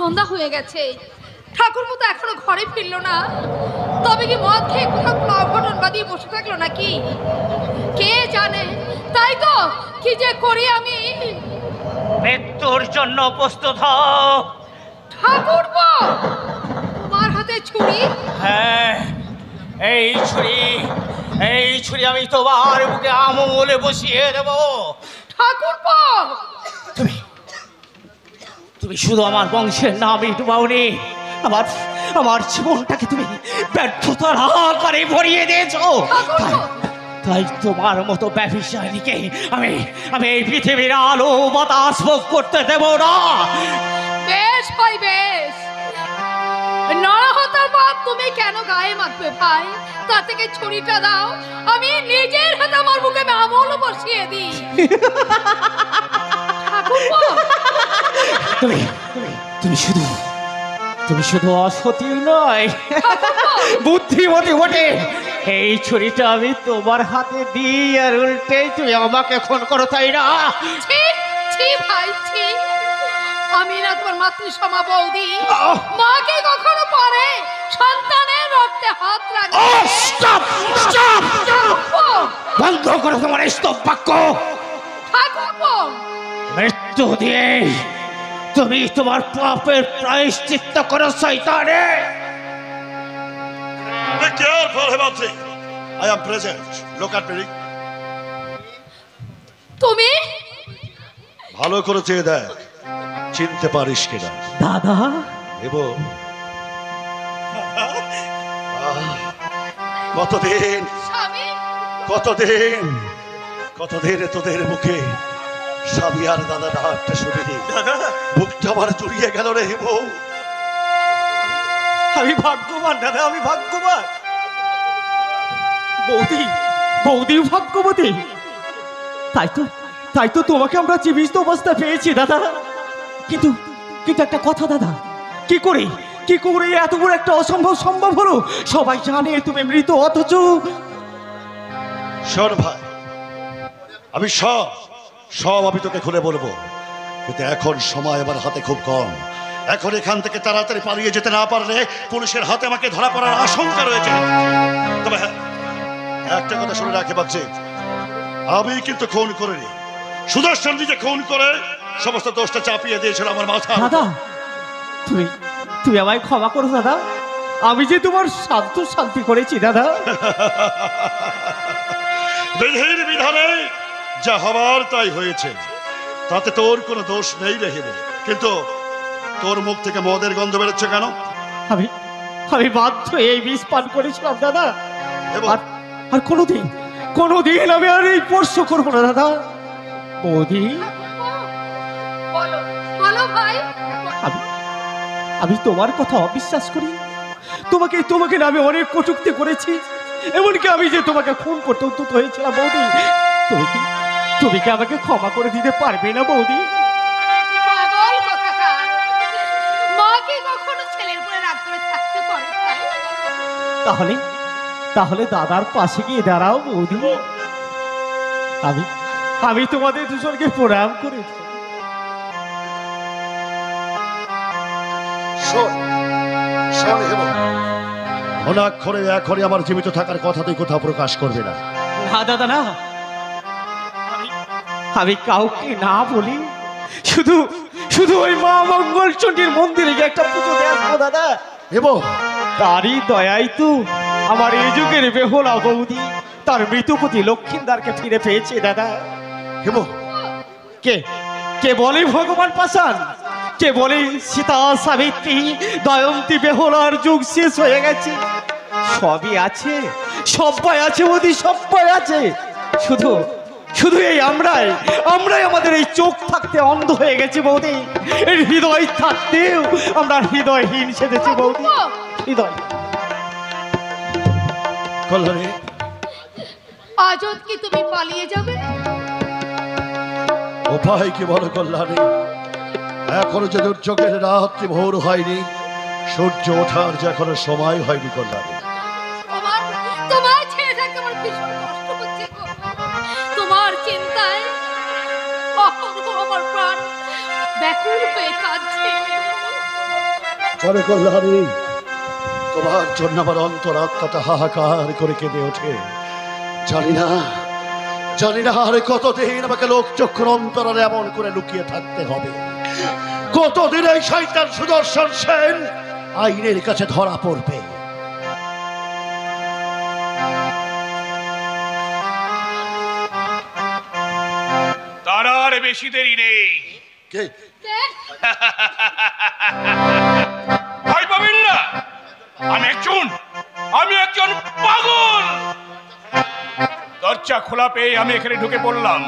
সন্ধ্যা হয়ে গেছে, ঠাকুর মতো এখনো ঘরে ফিরলো না। তবে কি মদ খেয়ে কোথাও কোনো অঘটন বাদিয়ে বসে থাকলো নাকি, কে জানে। তাই তো কি যে করি আমি। মৃত্যুর জন্য প্রস্তুত হও। ঠাকুরপো, তোমার হাতে ছুরি? হ্যাঁ, এই ছুরি আমি তোমার বুকে আমলে বসিয়ে দেব। ঠাকুরপো, তুমি শুধু আমার বংশের নামই ডুবাওনি, আমার জীবনটাকে তুমি ব্যর্থতার আকারে ভরিয়ে দিয়েছো। তাই তোমার মতো ব্যবসায়ীকে আমি এই পৃথিবীর আলো বাতাস ভোগ করতে দেব না। বেশ ভাই বেশ, নরহত্যার পাপ তুমি কেন গায়ে মাখবে ভাই? তা থেকে ছুরিটা দাও, আমি নিজের হাতে আমার বুকে আমল বসিয়ে দিই। ঠাকুরপো, তুমি শুধু অসতী নয়, বুদ্ধিমতী বটে। এই ছুরিটা আমি তোমার হাতে দিই আর উল্টে তুমি আমাকে খুন করো, তাই না? ছি ভাই ছি, আমি না তোমার মাতৃসমা বৌদি, মাকে কখনো পারে সন্তানের রক্তে হাত রাখে? বন্ধ করো তোমার স্তব বাক্য। ঠাকুরপো, মৃত্যু দিয়ে তুমি তোমার পাপের প্রায়শ্চিত্ত করো শয়তানে। Be careful about it. I am present. Look at me. তুমি ভালো করে চেয়ে দেখ, চিনতে পারিস কিনা। দাদা, এবং কতদিন স্বামী? কতদিন তোদের মুখে স্বামী আর দাদা ডাকটা শুনিনি। বুকটা আমার জড়িয়ে গেল রে বউ। আমি ভাগ্যবান দাদা, আমি ভাগ্যবান। বৌদি ভাগ্যবতী। তাই তো তোমাকে আমরা জীবিত অবস্থায় পেয়েছি দাদা। কিন্তু একটা কথা দাদা, কি করে এত বড় একটা অসম্ভব সম্ভব হলো? সবাই জানে তুমি মৃত, অথচ। শোন ভাই, আমি সব আমি তোকে খুলে বলবো, কিন্তু এখন সময় আমার হাতে খুব কম। এখন এখান থেকে তাড়াতাড়ি পালিয়ে যেতে না পারলে পুলিশের হাতে আমাকে ধরা পড়ার আশঙ্কা রয়েছে। তবে হ্যাঁ, একটা কথা শুনে রাখে পাচ্ছি, আমি কিন্তু খুন করিনি। সুদর্শন নিজে খুন করে সমস্ত দোষটা চাপিয়ে দিয়েছিল আমার মাথা। দাদা, তুমি আমায় ক্ষমা করো দাদা, আমি যে তোমার শান্তি করেছি দাদা। বিধির বিধানে যা হবার তাই হয়েছে, তাতে তোর কোনো দোষ নেই রে হিমু। কিন্তু তোর মুখ থেকে মদের গন্ধ বেরোচ্ছে কেন? আমি বাধ্য এই বিষ পান করেছিলাম দাদা। আর কোনোদিন আমি আর এই স্পর্শ করবো না দাদা। বৌদি, বলো ভাই। আমি তোমার কথা অবিশ্বাস করি। তোমাকে না আমি অনেক কটূক্তি করেছি, এমনকি আমি যে তোমাকে খুন করতে উদ্যত হয়েছিলাম। বৌদি, তুমি কি আমাকে ক্ষমা করে দিতে পারবে না বৌদি? পাগল কোথাকার, মা কি কখনো ছেলের উপরে রাগ করে থাকতে পারে? তাহলে দাদার পাশে গিয়ে দাঁড়াও বৌদি। আমি তোমাদের দুজনকে প্রণাম করেছি। অনাক্ষরে এখনই আমার জীবিত থাকার কথা তুই কোথাও প্রকাশ করবি না। না দাদা না, আমি কাউকে না বলি, শুধু ওই মা মঙ্গলচণ্ডীর মন্দিরে গিয়ে একটা পুজো দিয়ে আসবো দাদা। এবং তারই দয়াই তো আমার এই যুগের বেহুলা বৌদি তার মৃতপতি লক্ষ্মীন্দারকে ফিরে পেয়েছে দাদা। এবং কে বলে ভগবান পাষাণ, কে বলে সীতা সাবিত্রী দয়ন্তী বেহুলার যুগ শেষ হয়ে গেছে? সবই আছে, সবাই আছে বৌদি, সবাই আছে। শুধু এই আমরাই আমাদের এই চোখ থাকতে অন্ধ হয়ে গেছে বৌদি। এই হৃদয় থাকতেও আমরা হৃদয়হীন সেজেছি বৌদি। হৃদয় কল্যাণী, আজ কি তুমি পালিয়ে যাবে? উপায় কি বলো কল্যাণী? এখনো যে দুর্যোগের রাত্রি ভোর হয়নি, সূর্য ওঠার যে এখনো সময় হয়নি কল্যাণী। তোমার ছেড়ে থাকতে আমার ভীষণ কষ্ট হচ্ছে। তোমার চিন্তায় আমার প্রাণ ব্যাকুল হয়ে কাঁদছে। পরে কল্যাণী, তোমার জন্য আমার অন্তরাত্মাটা হাহাকার করে কেঁদে ওঠে। জানি না আর কতদিন আমাকে লোকচক্ষুর অন্তরালে এমন করে লুকিয়ে থাকতে হবে। কতদিন এই শয়তান সুদর্শন সেন আইনের কাছে ধরা পড়বে। তার আর বেশি দেরি নেই। কে? ভয় পাবেন না, আমি একজন পাগল। দরজা খোলা পেয়ে আমি এখানে ঢুকে পড়লাম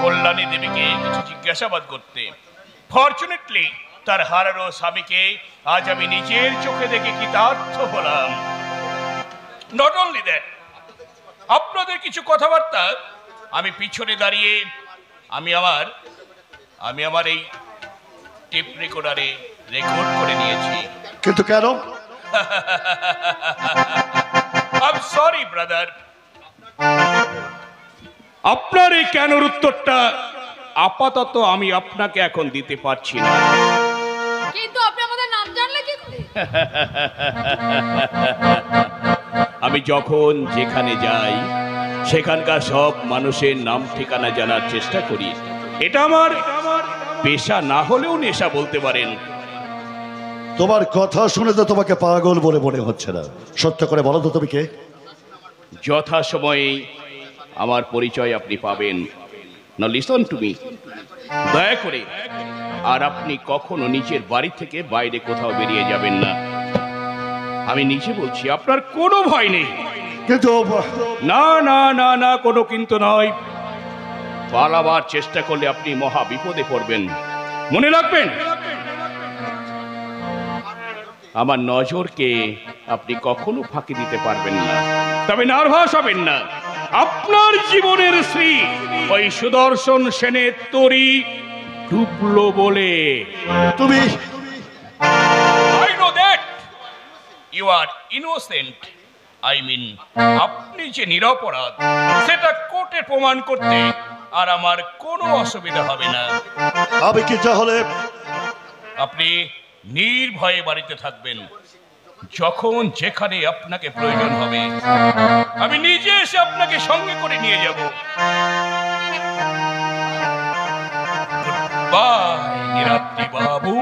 কল্যাণী দেবীকে কিছু জিজ্ঞাসাবাদ করতে। ফরচুনেটলি তার হারানো স্বামীকে আজ আমি নিজের চোখে দেখে কৃতার্থ হলাম। নট অনলি দ্যাট, আপনাদের কিছু কথাবার্তা আমি পিছনে দাঁড়িয়ে আমি আমার এই টেপ রেকর্ডারে রেকর্ড করে নিয়েছি। কিন্তু কেন? আই এম সরি ব্রাদার, আপনার এই কেনর উত্তরটা আপাতত আমি আপনাকে এখন দিতে পারছি না। কিন্তু আপনি আমাদের নাম জানলে কি করে? আমি যখন যেখানে যাই সেখানকার সব মানুষের নাম ঠিকানা জানার চেষ্টা করি। এটা আমার পেশা না হলেও নেশা বলতে পারেন। তোমার কথা শুনে তো তোমাকে পাগল বলে মনে হচ্ছে না। সত্য করে বলো তো তুমি কে? যথাসময়ে আমার পরিচয় আপনি পাবেন। না লিসন টু মি, দয়া করে আর আপনি কখনো নিজের বাড়ি থেকে বাইরে কোথাও বেরিয়ে যাবেন না। আমি নিজে বলছি, আপনার কোনো ভয় নেই। কিন্তু না না না না, কোনো কিন্তু নয়। পালাবার চেষ্টা করলে আপনি মহা বিপদে পড়বেন। মনে রাখবেন, আমার নজরকে আপনি কখনো ফাঁকি দিতে পারবেন না। তবে নার্ভাস হবেন না, আপনার জীবনের শ্রী ওই সুদর্শন সেনের তরি ডুবলো বলে। তুমি I know that you are innocent. I mean, আপনি যে নিরপরাধ সেটা কোর্টে প্রমাণ করতে আর আমার কোনো অসুবিধা হবে না। আমি কি তাহলে? আপনি নির্ভয়ে বাড়িতে থাকবেন। যখন যেখানে আপনাকে প্রয়োজন হবে আমি নিজে এসে আপনাকে সঙ্গে করে নিয়ে যাব। গুড বাই নিরাত্রি বাবু,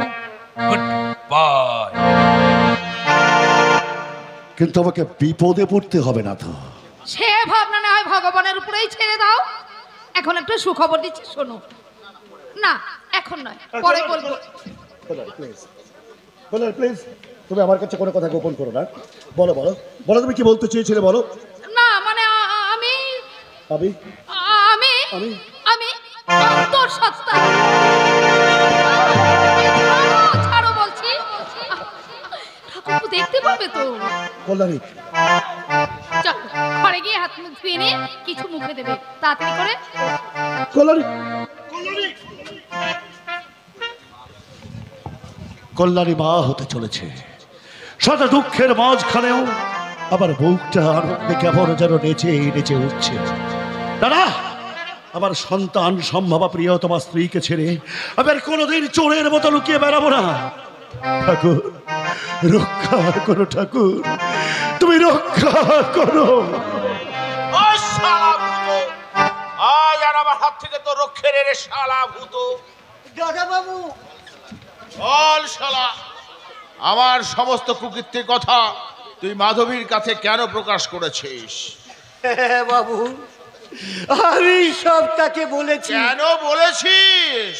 গুড বাই। কিন্তু আমাকে বিপদে পড়তে হবে না তো? সে ভাবনা না হয় ভগবানের উপরেই ছেড়ে দাও। এখন একটা সুখবর দিচ্ছি, শোনো। না এখন নয়, পরে বলবো। প্লিজ তুমি আমার কাছে কোনো কথা গোপন করো না। বলো বলো বলো, তুমি কি বলতে চেয়েছিলে বলো। না মানে আমি আমি আমি আমি আমি তোর সত্তা। ছাড়ো বলছি, ঠাকুর দেখতে পাবে তো। কল্যাণী, চল ঘরে গিয়ে হাত মুখ ধুয়ে নিয়ে কিছু মুখে দেবে, তাড়াতাড়ি করে। কল্যাণী, কল্যাণী মা হতে চলেছে। শত দুঃখের মাঝখানেও আমার বুকটা আনন্দে কেমন যেন নেচে নেচে উঠছে। দাদা, আমার সন্তান সম্ভবা প্রিয়তমা স্ত্রীকে ছেড়ে আমি আর কোনোদিন চোরের মতো লুকিয়ে বেড়াবো না। ঠাকুর রক্ষা করো, ঠাকুর তুমি রক্ষা করো। আজ আর আমার হাত থেকে তো রক্ষে রে শালা ভূত। দাদা বাবু, বল শালা, আমার সমস্ত কুকীর্তির কথা তুই মাধবীর কাছে কেন প্রকাশ করেছিস? বাবু আমি সব তাকে বলেছি। কেন বলেছিস?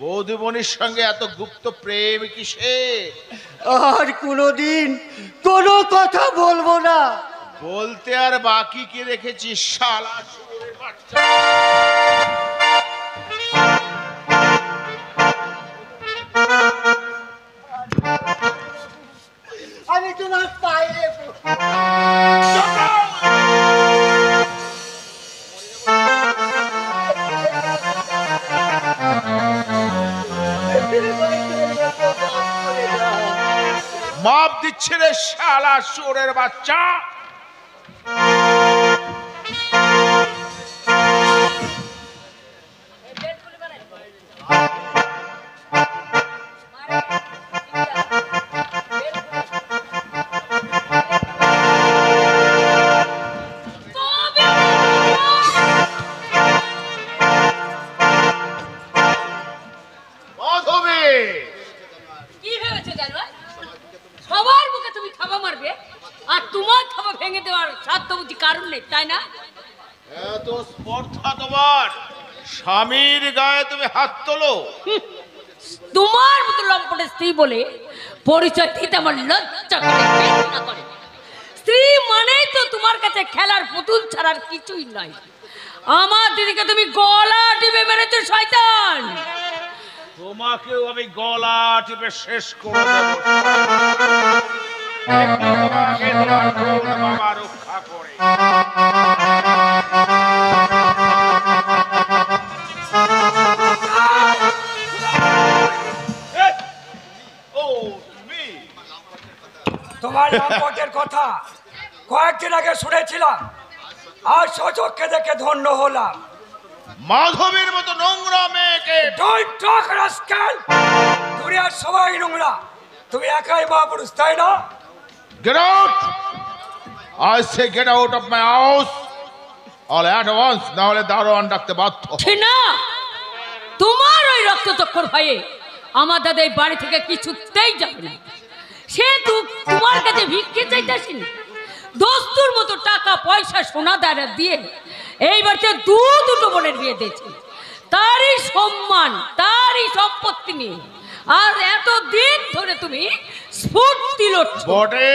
বৌদিমণির সঙ্গে এত গুপ্ত প্রেম কিসে? আর কোনোদিন কোনো কথা বলবো না। বলতে আর বাকি কি রেখেছিস শালা চোরের বাচ্চা? আমি তোমার পায়ে মাপ দিচ্ছে রে শালা চোরের বাচ্চা। হয়েছে জানো? সবার মুখে তুমি থাবা মারবে আর তোমার থাবা ভেঙে দেওয়ার সাধ্য বুঝি কারণ নেই, তাই না? এত স্পর্ধা তোমার, স্বামীর গায়ে তুমি হাত তোলো। তোমার মতো লম্পটের স্ত্রী বলে পরিচয় দিতে আমার লজ্জা করে, ঘেন্না করে। স্ত্রী মানেই তো তোমার কাছে খেলার পুতুল ছাড়ার কিছুই নয়। আমার দিদিকে তুমি গলা টিপে মেরেছো শয়তান। তোমাকেও আমি গলা টিপে শেষ করে দেব। তোমাকে তোমার বোন বাবা রক্ষা করে। ও তুমি? তোমার লম্পটের কথা কয়েকদিন আগে শুনেছিলাম, আর সচক্ষে দেখে ধন্য হলাম। মাধবীর মতো নোংরা মেয়েকে ডোন্ট টক রাস্কেল, দুনিয়ার সবাই নোংরা, তুমি একাই মহাপুরুষ, তাই না? Get out! I say get out of my house. All at once, না হলে দারোয়ান ডাকতে বাধ্য। ঠিক না? তোমার ওই রক্তচক্ষর ভয়ে আমার দাদা এই বাড়ি থেকে কিছুতেই যাবে না। সে তো তোমার কাছে ভিক্ষে চাইতেছিনি, দস্তুর মতো টাকা পয়সা সোনা দানা দিয়ে এই বাড়িতে দুটো বোনের বিয়ে দিয়েছে। তারই সম্মান, তারই সম্পত্তি নিয়ে আর এতদিন ধরে তুমি স্ফূর্তি লড়ছো। বটে,